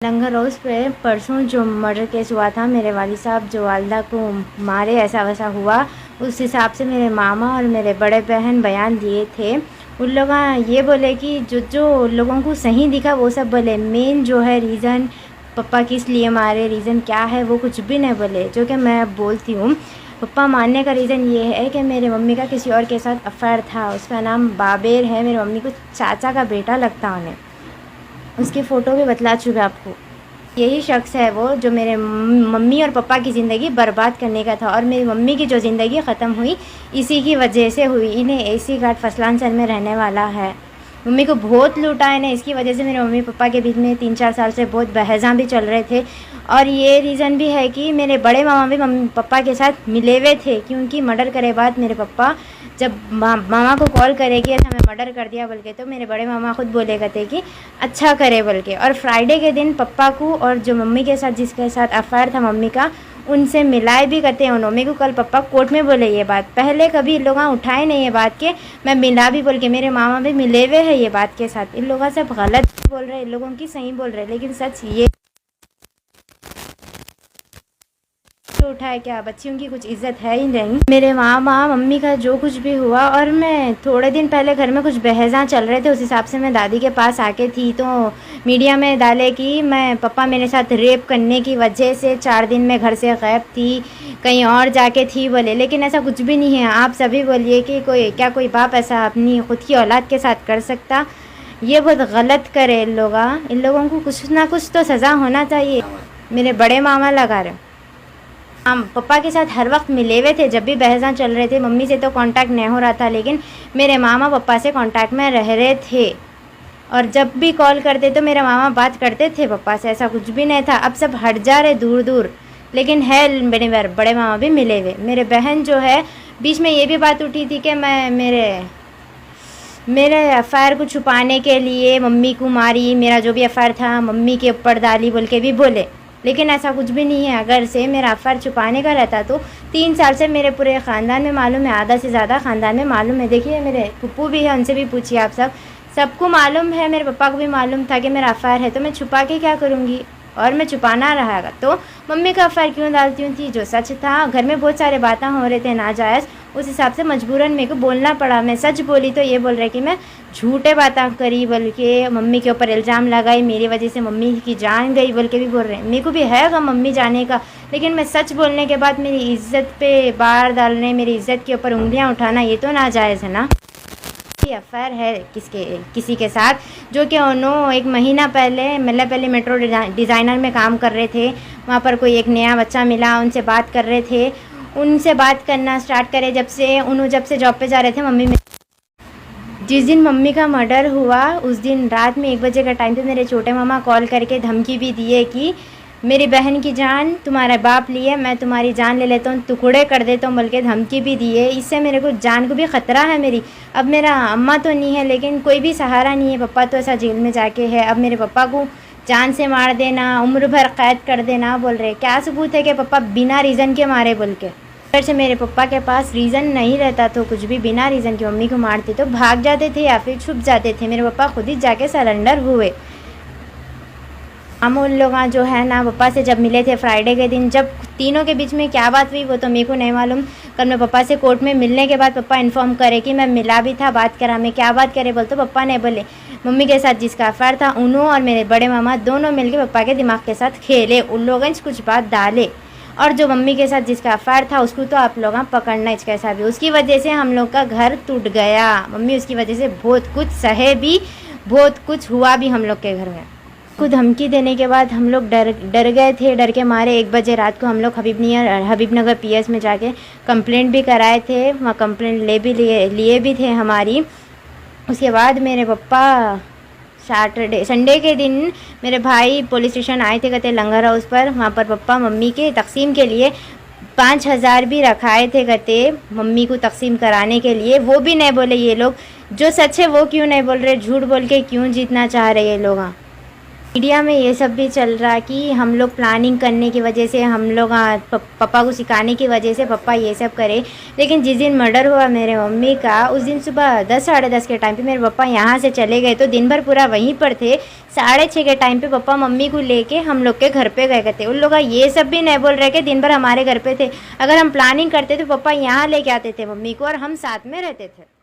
लंगर house पे परसों जो मर्डर केस हुआ था, मेरे वाली साहब जो वालदा को मारे, ऐसा वैसा हुआ, उस हिसाब से मेरे मामा और मेरे बड़े बहन बयान दिए थे। उन लोग ये बोले कि जो जो लोगों को सही दिखा वो सब बोले। मेन जो है रीज़न पापा किस लिए मारे, रीज़न क्या है, वो कुछ भी नहीं बोले, जो कि मैं अब बोलती हूँ। पापा मारने का रीज़न ये है कि मेरे मम्मी का किसी और के साथ अफेयर था। उसका नाम बाबेर है, मेरी मम्मी को चाचा का बेटा लगता उन्हें। उसकी फ़ोटो भी बतला चुका आपको। यही शख्स है वो जो मेरे मम्मी और पापा की ज़िंदगी बर्बाद करने का था, और मेरी मम्मी की जो ज़िंदगी ख़त्म हुई इसी की वजह से हुई। इन्हें एसी घाट फसलानसर में रहने वाला है। मम्मी को बहुत लूटा है इन्हें। इसकी वजह से मेरे मम्मी पापा के बीच में 3-4 साल से बहुत बहज़ां भी चल रहे थे। और ये रीज़न भी है कि मेरे बड़े मामा भी मम्मी पापा के साथ मिले हुए थे, क्योंकि मर्डर करे बाद मेरे पापा जब मामा को कॉल करे कि ऐसा मैं मर्डर कर दिया बोल के, तो मेरे बड़े मामा खुद बोले करते कि अच्छा करे बोल के। और फ्राइडे के दिन पप्पा को और जो मम्मी के साथ जिसके साथ अफेयर था मम्मी का, उनसे मिलाए भी करते हैं। उन्होंने को कल पप्पा कोर्ट में बोले ये बात, पहले कभी इन लोग उठाए नहीं ये बात के मैं मिला भी बोल के। मेरे मामा भी मिले हुए हैं ये बात के साथ। इन लोगों सब गलत बोल रहे हैं, इन लोगों की सही बोल रहे हैं, लेकिन सच ये उठाए क्या, बच्चियों की कुछ इज्जत है ही नहीं। मेरे मामा मम्मी का जो कुछ भी हुआ, और मैं थोड़े दिन पहले घर में कुछ बहज़ां चल रहे थे, उस हिसाब से मैं दादी के पास आके थी, तो मीडिया में डाले कि मैं पापा मेरे साथ रेप करने की वजह से 4 दिन में घर से गायब थी, कहीं और जाके थी बोले। लेकिन ऐसा कुछ भी नहीं है। आप सभी बोलिए कि कोई बाप ऐसा अपनी खुद की औलाद के साथ कर सकता? ये बहुत गलत करे इन लोगों को कुछ ना कुछ तो सज़ा होना चाहिए। मेरे बड़े मामा लगा रहे, हम पापा के साथ हर वक्त मिले हुए थे जब भी बहज़ां चल रहे थे। मम्मी से तो कांटेक्ट नहीं हो रहा था, लेकिन मेरे मामा पापा से कांटेक्ट में रह रहे थे, और जब भी कॉल करते तो मेरे मामा बात करते थे पापा से। ऐसा कुछ भी नहीं था। अब सब हट जा रहे दूर दूर, लेकिन है मेरे बड़े मामा भी मिले हुए। मेरे बहन जो है, बीच में ये भी बात उठी थी कि मैं मेरे अफेयर को छुपाने के लिए मम्मी को मारी, मेरा जो भी अफेयर था मम्मी के ऊपर डाली बोल के भी बोले, लेकिन ऐसा कुछ भी नहीं है। अगर से मेरा अफेयर छुपाने का रहता तो 3 साल से मेरे पूरे ख़ानदान में मालूम है, आधा से ज़्यादा ख़ानदान में मालूम है। देखिए मेरे पप्पू भी है, उनसे भी पूछिए आप सबको मालूम है। मेरे पापा को भी मालूम था कि मेरा अफेयर है, तो मैं छुपा के क्या करूँगी, और मैं छुपाना रहेगा तो मम्मी का अफेयर क्यों डालती हूँ थी। जो सच था, घर में बहुत सारे बातें हो रहे थे नाजायज़, उस हिसाब से मजबूरन मेरे को बोलना पड़ा। मैं सच बोली तो ये बोल रहे कि मैं झूठे बातें करी बोल के, मम्मी के ऊपर इल्ज़ाम लगाई, मेरी वजह से मम्मी की जान गई बोल के भी बोल रहे हैं। मेरे को भी है गम मम्मी जाने का, लेकिन मैं सच बोलने के बाद मेरी इज़्ज़त पे बार डालने, मेरी इज़्ज़त के ऊपर उंगलियां उठाना, ये तो नाजायज़ है ना। अफेयर है किसी के साथ, जो कि उन्होंने 1 महीना पहले मतलब पहले मेट्रो डिज़ाइनर में काम कर रहे थे। वहाँ पर कोई एक नया बच्चा मिला, उनसे बात कर रहे थे। उनसे बात करना स्टार्ट करे जब से जॉब पे जा रहे थे। मम्मी में जिस दिन मम्मी का मर्डर हुआ, उस दिन रात में 1 बजे का टाइम पे मेरे छोटे मामा कॉल करके धमकी भी दिए कि मेरी बहन की जान तुम्हारा बाप लिए, मैं तुम्हारी जान ले लेता हूँ, टुकड़े कर देता हूँ, बल्कि धमकी भी दिए। इससे मेरे को जान को भी ख़तरा है मेरी। अब मेरा अम्मा तो नहीं है, लेकिन कोई भी सहारा नहीं है। पापा तो ऐसा जेल में जाके है। अब मेरे पापा को जान से मार देना, उम्र भर कैद कर देना बोल रहे। क्या सबूत है कि पापा बिना रीज़न के मारे बोल के? फिर से मेरे पापा के पास रीज़न नहीं रहता तो कुछ भी बिना रीज़न की मम्मी को मारते तो भाग जाते थे या फिर छुप जाते थे। मेरे पापा खुद ही जाके सरेंडर हुए। हम उन लोग जो है ना पापा से जब मिले थे फ्राइडे के दिन, जब तीनों के बीच में क्या बात हुई वो तो मेरे को नहीं मालूम। कल मैं पापा से कोर्ट में मिलने के बाद पापा इन्फॉर्म करे कि मैं मिला भी था, बात करा। मैं क्या बात करे बोल तो पापा ने बोले मम्मी के साथ जिसका अफेयर था उन्हों और मेरे बड़े मामा दोनों मिलके पापा के दिमाग के साथ खेले, उन लोगों ने कुछ बात डाले। और जो मम्मी के साथ जिसका अफेयर था उसको तो आप लोग पकड़ना इस कैसा भी। उसकी वजह से हम लोग का घर टूट गया। मम्मी उसकी वजह से बहुत कुछ सहे भी, बहुत कुछ हुआ भी हम लोग के घर में। को धमकी देने के बाद हम लोग डर गए थे। डर के मारे 1 बजे रात को हम लोग हबीबनगर पीएस में जाके कंप्लेंट भी कराए थे। वहाँ कंप्लेंट लिए भी थे हमारी। उसके बाद मेरे पापा संडे के दिन मेरे भाई पुलिस स्टेशन आए थे, कहते लंगर हाउस पर। वहाँ पर पापा मम्मी के तकसीम के लिए 5,000 भी रखाए थे, कहते मम्मी को तकसीम कराने के लिए। वो भी नहीं बोले ये लोग। जो सच है वो क्यों नहीं बोल रहे, झूठ बोल के क्यों जीतना चाह रहे ये लोग। मीडिया में ये सब भी चल रहा कि हम लोग प्लानिंग करने की वजह से हम लोग पापा को सिखाने की वजह से पापा ये सब करे। लेकिन जिस दिन मर्डर हुआ मेरे मम्मी का, उस दिन सुबह 10 साढ़े 10 के टाइम पे मेरे पापा यहाँ से चले गए, तो दिन भर पूरा वहीं पर थे। 6:30 के टाइम पे पापा मम्मी को लेके हम लोग के घर पे गए थे। उन लोग ये सब भी नहीं बोल रहे कि दिन भर हमारे घर पे थे। अगर हम प्लानिंग करते तो पापा यहाँ लेके आते थे मम्मी को और हम साथ में रहते थे।